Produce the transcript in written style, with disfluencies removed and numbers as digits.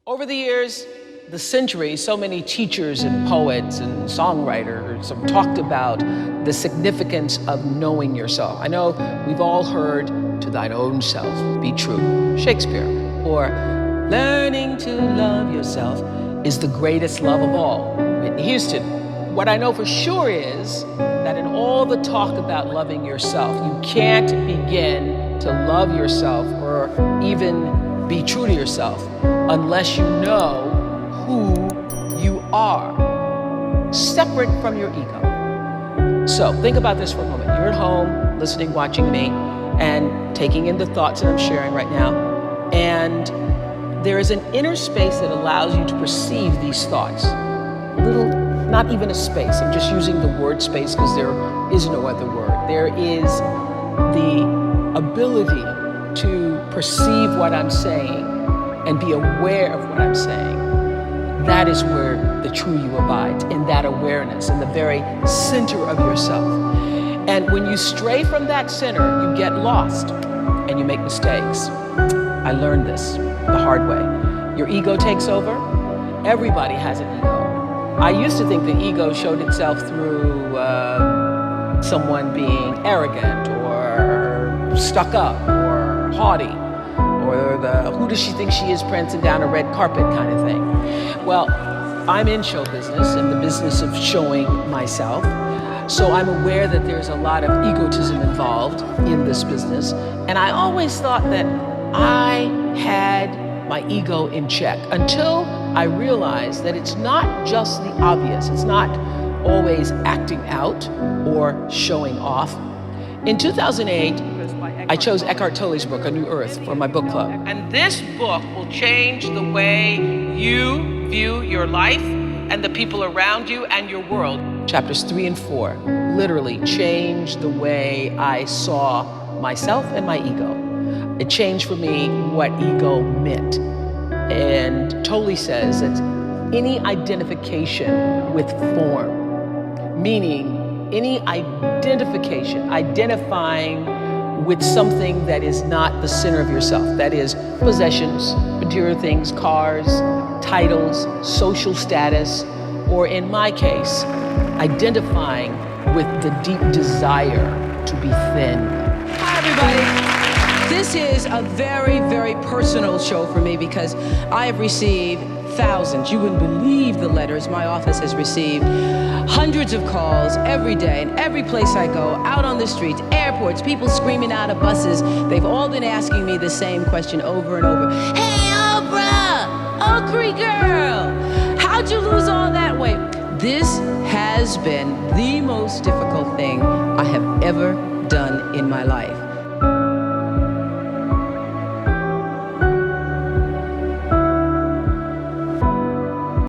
Over the years, the centuries, so many teachers and poets and songwriters have talked about the significance of knowing yourself. I know we've all heard, "To thine own self be true," Shakespeare, or "Learning to love yourself is the greatest love of all," Whitney Houston. What I know for sure is that in all the talk about loving yourself, you can't begin to love yourself or even be true to yourself unless you know who you are, separate from your ego. So think about this for a moment. You're at home, listening, watching me, and taking in the thoughts that I'm sharing right now. And there is an inner space that allows you to perceive these thoughts. Not even a space. I'm just using the word space because there is no other word. There is the ability to perceive what I'm saying and be aware of what I'm saying. That is where the true you abides, in that awareness, in the very center of yourself. And when you stray from that center, you get lost and you make mistakes. I learned this the hard way. Your ego takes over. Everybody has an ego. I used to think the ego showed itself through someone being arrogant or stuck up or haughty, or the "who does she think she is prancing down a red carpet" kind of thing. Well, I'm in show business, in the business of showing myself. So I'm aware that there's a lot of egotism involved in this business. And I always thought that I had my ego in check until I realized that it's not just the obvious. It's not always acting out or showing off. In 2008, I chose Eckhart Tolle's book, A New Earth, for my book club. And this book will change the way you view your life and the people around you and your world. Chapters 3 and 4 literally changed the way I saw myself and my ego. It changed for me what ego meant. And Tolle says that any identification with form, meaning any identification, identifying with something that is not the center of yourself, that is possessions, material things, cars, titles, social status, or in my case, identifying with the deep desire to be thin. Hi, everybody. This is a very, very personal show for me because I have received thousands, you wouldn't believe the letters my office has received, hundreds of calls every day, and every place I go, out on the streets, airports, people screaming out of buses. They've all been asking me the same question over and over. "Hey, Oprah, Oprah girl, how'd you lose all that weight?" This has been the most difficult thing I have ever done in my life.